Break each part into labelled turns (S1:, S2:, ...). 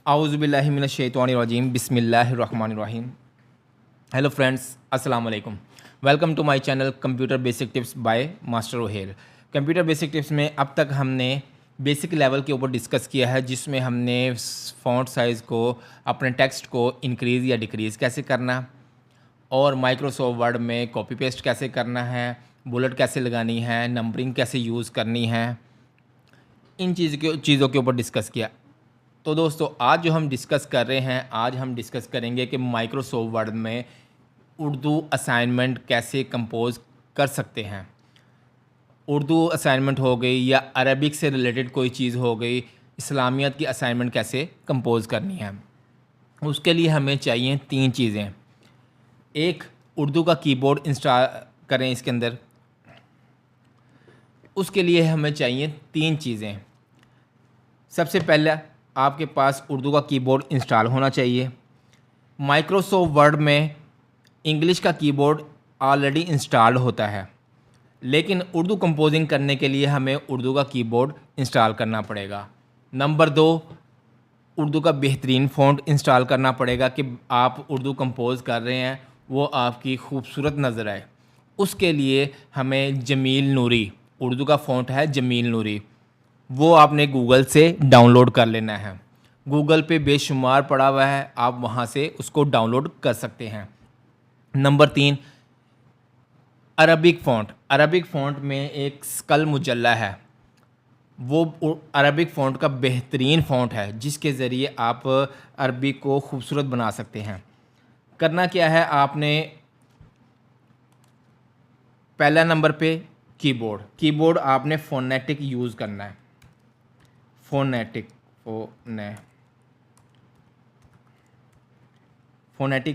S1: आउज़ुबिल्लाहि मिनश्शैतानिर्रजीम बिस्मिल्लाहिर्रहमानिर्रहीम। Hello friends, अस्सलाम वालेकुम। Welcome to my channel computer basic tips by master ओहेल। कंप्यूटर बेसिक टिप्स में अब तक हमने बेसिक लेवल के ऊपर डिस्कस किया है, जिसमें हमने फ़ॉन्ट साइज़ को, अपने टेक्स्ट को इंक्रीज़ या डिक्रीज़ कैसे करना, और माइक्रोसॉफ्ट वर्ड में कॉपी पेस्ट कैसे करना है, बुलेट कैसे लगानी है, नंबरिंग कैसे यूज़ करनी है, इन चीज़ों के ऊपर डिस्कस किया। तो दोस्तों, आज जो हम डिस्कस कर रहे हैं, आज हम डिस्कस करेंगे कि माइक्रोसॉफ्ट वर्ड में उर्दू असाइनमेंट कैसे कंपोज कर सकते हैं। उर्दू असाइनमेंट हो गई या अरबिक से रिलेटेड कोई चीज़ हो गई, इस्लामियत की असाइनमेंट कैसे कंपोज करनी है। उसके लिए हमें चाहिए 3 चीज़ें। एक, उर्दू का कीबोर्ड इंस्टॉल करें इसके अंदर। उसके लिए हमें चाहिए 3 चीज़ें। सबसे पहला, आपके पास उर्दू का कीबोर्ड इंस्टॉल होना चाहिए। माइक्रोसॉफ्ट वर्ड में इंग्लिश का कीबोर्ड ऑलरेडी इंस्टॉल्ड होता है, लेकिन उर्दू कंपोजिंग करने के लिए हमें उर्दू का कीबोर्ड इंस्टॉल करना पड़ेगा। नंबर 2, उर्दू का बेहतरीन फ़ॉन्ट इंस्टॉल करना पड़ेगा कि आप उर्दू कंपोज कर रहे हैं वो आपकी खूबसूरत नज़र आए। उसके लिए हमें जमील नूरी, उर्दू का फ़ॉन्ट है जमील नूरी, वो आपने गूगल से डाउनलोड कर लेना है। गूगल पे बेशुमार पड़ा हुआ है, आप वहाँ से उसको डाउनलोड कर सकते हैं। Number 3, Arabic font. Arabic font में एक स्कल मुजल्ला है, वो अरबिक फ़ॉन्ट का बेहतरीन फ़ॉन्ट है, जिसके ज़रिए आप अरबी को खूबसूरत बना सकते हैं। करना क्या है, आपने पहला नंबर पे कीबोर्ड आपने फ़ोनेटिक यूज़ करना है। Phonetic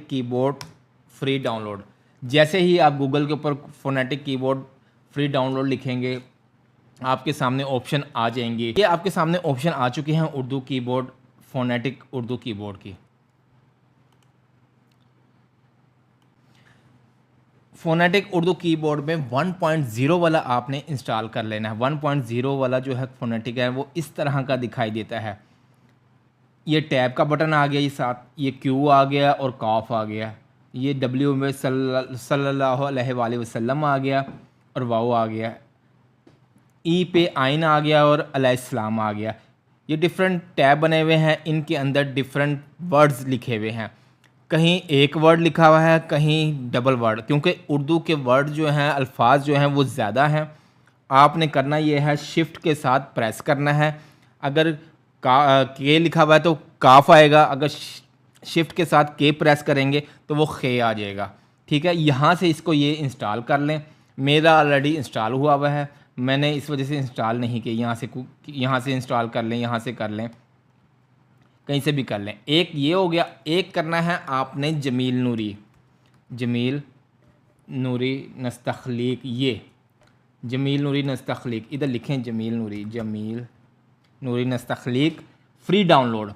S1: keyboard free download. जैसे ही आप गूगल के ऊपर फ़ोनेटिक कीबोर्ड फ्री डाउनलोड लिखेंगे, आपके सामने ऑप्शन आ जाएंगे। ये आपके सामने ऑप्शन आ चुके हैं Urdu keyboard, phonetic Urdu keyboard की। फ़ोनेटिक उर्दू कीबोर्ड में 1.0 वाला आपने इंस्टॉल कर लेना है। 1.0 वाला जो है फ़ोनेटिक है, वो इस तरह का दिखाई देता है। ये टैब का बटन आ गया, ये साथ ये क्यू आ गया और काफ आ गया, ये डब्ल्यू में सल्लल्लाहु अलैहि वसल्लम आ गया और वाओ आ गया, ई पे आइन आ गया और अलैहिस्सलाम आ गया। ये डिफरेंट टैब बने हुए हैं, इनके अंदर डिफरेंट वर्ड्स लिखे हुए हैं। कहीं एक वर्ड लिखा हुआ है, कहीं डबल वर्ड, क्योंकि उर्दू के वर्ड जो हैं, अल्फाज जो हैं वो ज़्यादा हैं। आपने करना ये है, शिफ्ट के साथ प्रेस करना है। अगर के लिखा हुआ है तो काफ आएगा, अगर शिफ्ट के साथ के प्रेस करेंगे तो वो खे आ जाएगा। ठीक है, यहाँ से इसको ये इंस्टॉल कर लें। मेरा ऑलरेडी इंस्टॉल हुआ हुआ है, मैंने इस वजह से इंस्टॉल नहीं किया। यहाँ से इंस्टॉल कर लें, यहाँ से कर लें, कहीं से भी कर लें। एक ये हो गया। एक करना है आपने जमील नूरी नस्तखलीक। ये जमील नूरी नस्तखलीक, इधर लिखें जमील नूरी नस्तखलीक फ्री डाउनलोड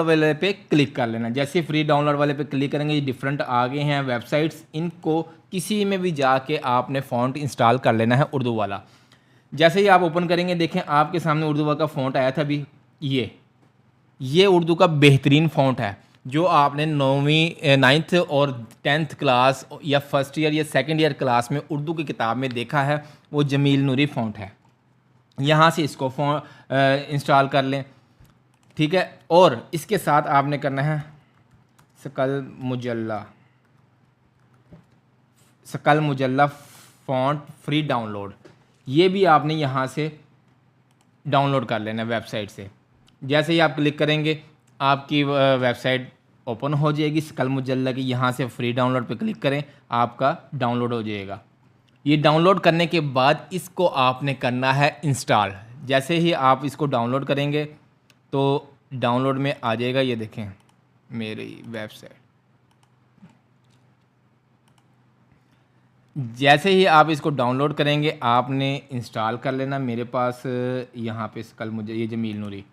S1: वाले पे क्लिक कर लेना। जैसे फ्री डाउनलोड वाले पे क्लिक करेंगे, ये डिफरेंट आ गए हैं वेबसाइट्स। इनको किसी में भी जाके आपने फ़ॉन्ट इंस्टॉल कर लेना है उर्दू वाला। जैसे ही आप ओपन करेंगे, देखें आपके सामने उर्दू वाला का फ़ॉन्ट आया था अभी। ये उर्दू का बेहतरीन फ़ॉन्ट है, जो आपने 9th और 10th क्लास या फर्स्ट ईयर या सेकंड ईयर क्लास में उर्दू की किताब में देखा है, वो जमील नूरी फ़ॉन्ट है। यहाँ से इसको इंस्टॉल कर लें। ठीक है, और इसके साथ आपने करना है सकल मुजल्ला फ़ॉन्ट फ्री डाउनलोड। ये भी आपने यहाँ से डाउनलोड कर लेना है वेबसाइट से। जैसे ही आप क्लिक करेंगे, आपकी वेबसाइट ओपन हो जाएगी सकल मुजल्ला की। यहाँ से फ्री डाउनलोड पे क्लिक करें, आपका डाउनलोड हो जाएगा। ये डाउनलोड करने के बाद इसको आपने करना है इंस्टॉल। जैसे ही आप इसको डाउनलोड करेंगे तो डाउनलोड में आ जाएगा। ये देखें मेरी वेबसाइट। जैसे ही आप इसको डाउनलोड करेंगे, आपने इंस्टॉल कर लेना। मेरे पास यहाँ पे ये जमील नूरी,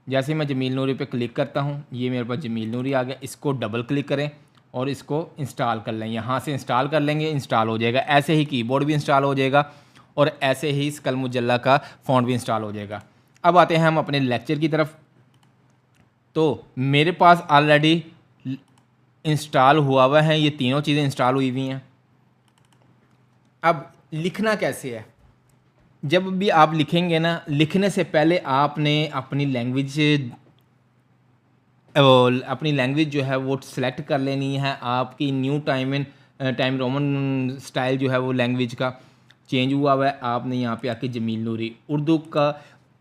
S1: जैसे मैं जमील नूरी पे क्लिक करता हूँ, ये मेरे पास जमील नूरी आ गया। इसको डबल क्लिक करें और इसको इंस्टॉल कर लें। यहाँ से इंस्टॉल कर लेंगे, इंस्टॉल हो जाएगा। ऐसे ही कीबोर्ड भी इंस्टॉल हो जाएगा और ऐसे ही सकल मुजल्ला का फ़ॉन्ट भी इंस्टॉल हो जाएगा। अब आते हैं हम अपने लेक्चर की तरफ। तो मेरे पास ऑलरेडी इंस्टॉल हुआ है, ये तीनों चीज़ें इंस्टॉल हुई हुई हैं। अब लिखना कैसे है? जब भी आप लिखेंगे ना, लिखने से पहले आपने अपनी लैंग्वेज जो है वो सेलेक्ट कर लेनी है। आपकी न्यू टाइम रोमन स्टाइल जो है वो लैंग्वेज का चेंज हुआ है। आपने यहाँ पे आके जमील नूरी उर्दू का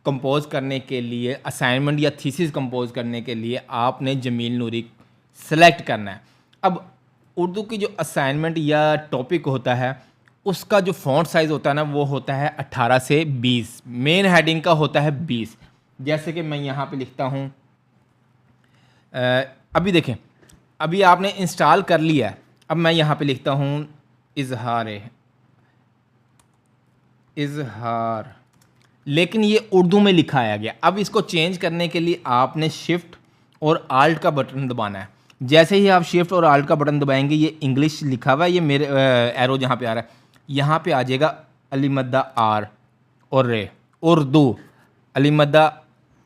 S1: कंपोज करने के लिए, असाइनमेंट या थीसिस कंपोज करने के लिए आपने जमील नूरी सेलेक्ट करना है। अब उर्दू की जो असाइनमेंट या टॉपिक होता है उसका जो फ़ॉन्ट साइज़ होता है ना वो होता है 18 से 20। मेन हेडिंग का होता है 20। जैसे कि मैं यहाँ पे लिखता हूँ, अभी देखें, अभी आपने इंस्टॉल कर लिया है। अब मैं यहाँ पे लिखता हूँ इजहार, लेकिन ये उर्दू में लिखाया गया। अब इसको चेंज करने के लिए आपने शिफ्ट और आल्ट का बटन दबाना है। जैसे ही आप शिफ्ट और आल्ट का बटन दबाएंगे, ये इंग्लिश लिखा हुआ है, ये मेरे एरो जहाँ पे आ रहा है, यहाँ पे आ जाएगा अलीमद्दा आर और रे, उर्दू अलीमद्दा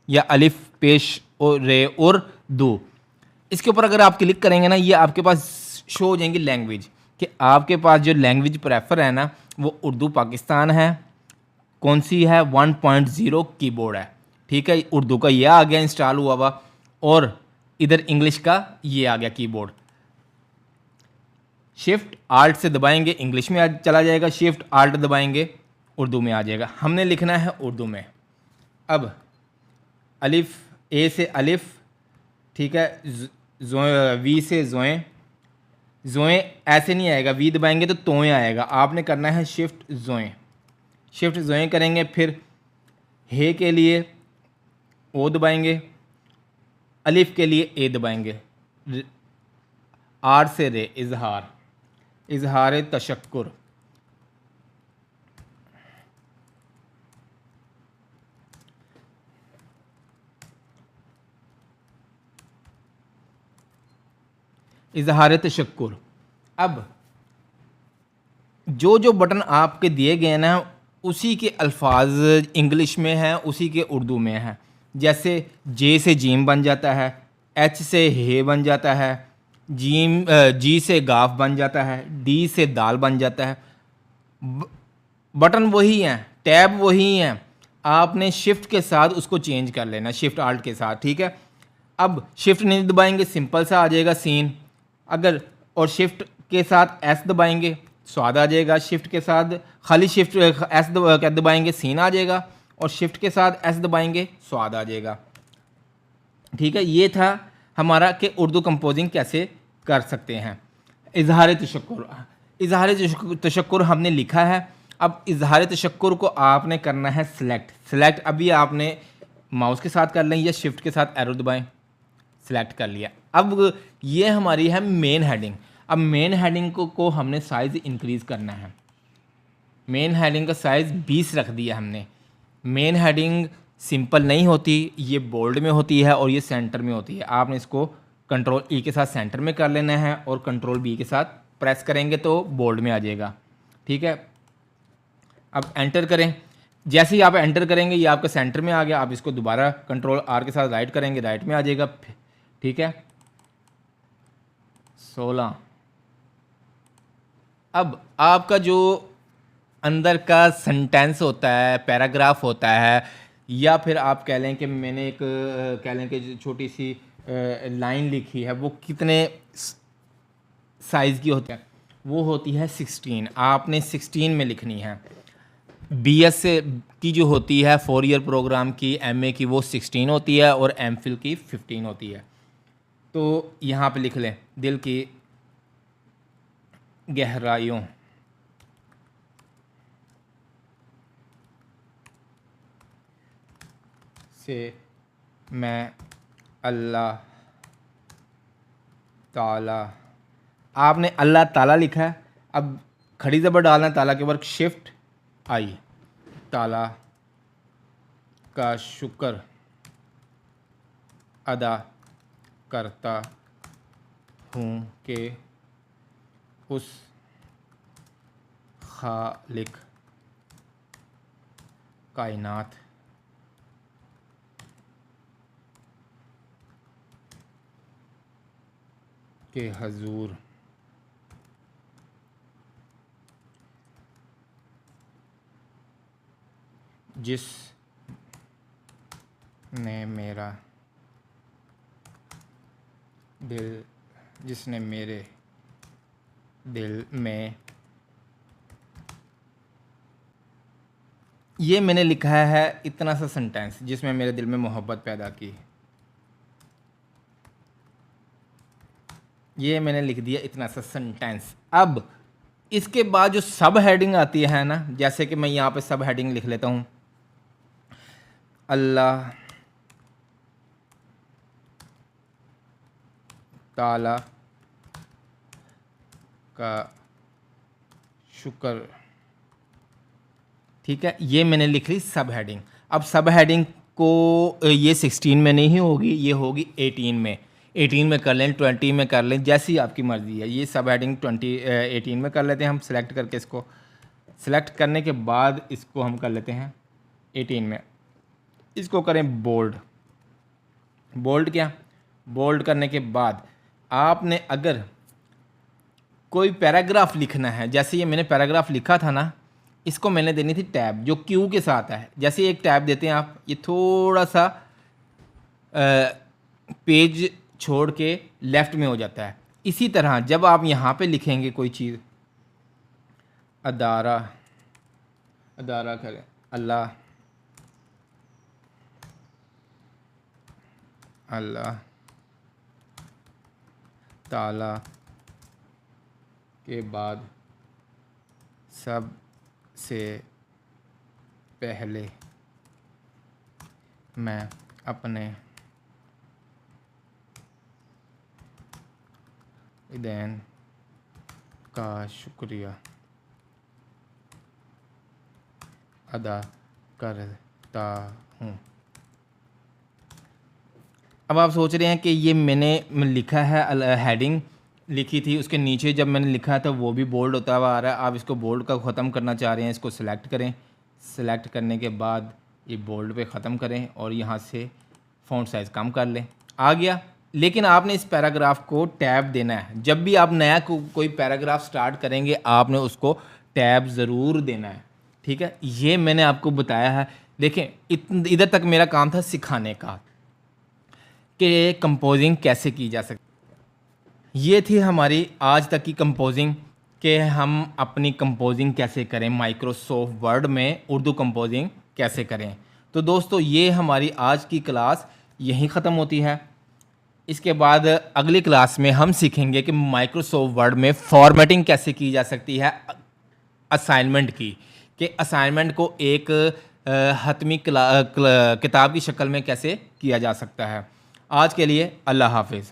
S1: या अलिफ पेश और रे और दो। इसके ऊपर अगर आप क्लिक करेंगे ना, ये आपके पास शो हो जाएंगी लैंग्वेज, कि आपके पास जो लैंग्वेज प्रेफर है ना वो उर्दू पाकिस्तान है। कौन सी है? 1.0 कीबोर्ड है। ठीक है, उर्दू का ये आ गया इंस्टॉल हुआ हुआ, और इधर इंग्लिश का ये आ गया कीबोर्ड। शिफ्ट आल्ट से दबाएंगे इंग्लिश में चला जाएगा, शिफ्ट आल्ट दबाएंगे उर्दू में आ जाएगा। हमने लिखना है उर्दू में। अब अलिफ, ए से अलिफ, ठीक है, वी से जोएं, जोएं ऐसे नहीं आएगा, वी दबाएंगे तो तोएं आएगा। आपने करना है शिफ्ट जोएं, शिफ्ट जोएं करेंगे, फिर हे के लिए ओ दबाएंगे, अलिफ के लिए ए दबाएंगे, आर से रे, इजहार, इजहार तशक्कुर। इजहार तशक्कुर। अब जो जो बटन आपके दिए गए ना उसी के अल्फाज इंग्लिश में हैं, उसी के उर्दू में हैं। जैसे जे से जीम बन जाता है, एच से हे बन जाता है, जी से गाफ बन जाता है, डी से दाल बन जाता है। बटन वही हैं, टैब वही हैं, आपने शिफ्ट के साथ उसको चेंज कर लेना, शिफ्ट आल्ट के साथ। ठीक है, अब शिफ्ट नहीं दबाएंगे, सिंपल सा आ जाएगा सीन। अगर और शिफ्ट के साथ एस दबाएंगे, स्वाद आ जाएगा। शिफ्ट के साथ खाली शिफ्ट एस दबाएंगे, सीन आ जाएगा, और शिफ्ट के साथ एस दबाएंगे, स्वाद आ जाएगा। ठीक है, ये था हमारा कि उर्दू कंपोजिंग कैसे कर सकते हैं। इजहार तशक्कुर, इजहार तशक्कुर हमने लिखा है। अब इजहार तशक्कुर को आपने करना है सेलेक्ट। अभी आपने माउस के साथ कर लें या शिफ्ट के साथ एरो दबाएं, सेलेक्ट कर लिया। अब ये हमारी है मेन हेडिंग। अब मेन हेडिंग को हमने साइज़ इंक्रीज़ करना है। मेन हेडिंग का साइज़ 20 रख दिया हमने। मेन हेडिंग सिंपल नहीं होती, ये बोल्ड में होती है और ये सेंटर में होती है। आपने इसको कंट्रोल ई के साथ सेंटर में कर लेना है और कंट्रोल बी के साथ प्रेस करेंगे तो बोल्ड में आ जाएगा। ठीक है, अब एंटर करें। जैसे ही आप एंटर करेंगे ये आपका सेंटर में आ गया। आप इसको दोबारा कंट्रोल आर के साथ राइट करेंगे, राइट में आ जाएगा। ठीक है, 16। अब आपका जो अंदर का सेंटेंस होता है, पैराग्राफ होता है, या फिर आप कह लें कि मैंने एक कह लें कि छोटी सी लाइन लिखी है, वो कितने साइज़ की होती है? वो होती है 16। आपने 16 में लिखनी है। BS से की जो होती है 4 ईयर प्रोग्राम की, MA की, वो 16 होती है और MPhil की 15 होती है। तो यहाँ पे लिख लें, दिल की गहराइयों से मैं अल्लाह ताला, आपने अल्लाह ताला लिखा है। अब खड़ी ज़बर डालना ताला के ऊपर, शिफ्ट आई, ताला का शुक्र अदा करता हूँ कि उस खालिक कायनात के हजूर जिसने मेरे दिल में, ये मैंने लिखा है इतना सा सेंटेंस, जिसमें मेरे दिल में मोहब्बत पैदा की। ये मैंने लिख दिया इतना सा सेंटेंस। अब इसके बाद जो सब हेडिंग आती है ना, जैसे कि मैं यहाँ पे सब हेडिंग लिख लेता हूँ, अल्लाह ताला का शुक्र। ठीक है, ये मैंने लिख ली सब हेडिंग। अब सब हेडिंग को ये 16 में नहीं होगी, ये होगी 18 में। 18 में कर लें, 20 में कर लें, जैसी आपकी मर्ज़ी है। ये सब हेडिंग 18 में कर लेते हैं हम, सेलेक्ट करके इसको। सेलेक्ट करने के बाद इसको हम कर लेते हैं 18 में। इसको करें बोल्ड। बोल्ड क्या? बोल्ड करने के बाद आपने अगर कोई पैराग्राफ लिखना है, जैसे ये मैंने पैराग्राफ लिखा था ना, इसको मैंने देनी थी टैब, जो क्यू के साथ है। जैसे एक टैब देते हैं आप, ये थोड़ा सा पेज छोड़ के लेफ़्ट में हो जाता है। इसी तरह जब आप यहाँ पे लिखेंगे कोई चीज़, अदारा करें, अल्लाह ताला के बाद सब से पहले मैं अपने वालिदैन का शुक्रिया अदा करता हूँ। अब आप सोच रहे हैं कि ये मैंने लिखा है, हेडिंग लिखी थी, उसके नीचे जब मैंने लिखा था वो भी बोल्ड होता हुआ आ रहा है। आप इसको बोल्ड का ख़त्म करना चाह रहे हैं, इसको सिलेक्ट करें। सिलेक्ट करने के बाद ये बोल्ड पे ख़त्म करें और यहाँ से फ़ॉन्ट साइज़ कम कर लें। आ गया। लेकिन आपने इस पैराग्राफ को टैब देना है। जब भी आप नया कोई पैराग्राफ स्टार्ट करेंगे, आपने उसको टैब ज़रूर देना है। ठीक है, ये मैंने आपको बताया है। देखें, इधर तक मेरा काम था सिखाने का कि कंपोजिंग कैसे की जा सकती। ये थी हमारी आज तक की कंपोजिंग, कि हम अपनी कंपोजिंग कैसे करें, माइक्रोसॉफ्ट वर्ड में उर्दू कंपोजिंग कैसे करें। तो दोस्तों, ये हमारी आज की क्लास यहीं ख़त्म होती है। इसके बाद अगली क्लास में हम सीखेंगे कि माइक्रोसॉफ्ट वर्ड में फॉर्मेटिंग कैसे की जा सकती है असाइनमेंट की, कि असाइनमेंट को एक हतमी किताब की शक्ल में कैसे किया जा सकता है। आज के लिए अल्लाह हाफिज़।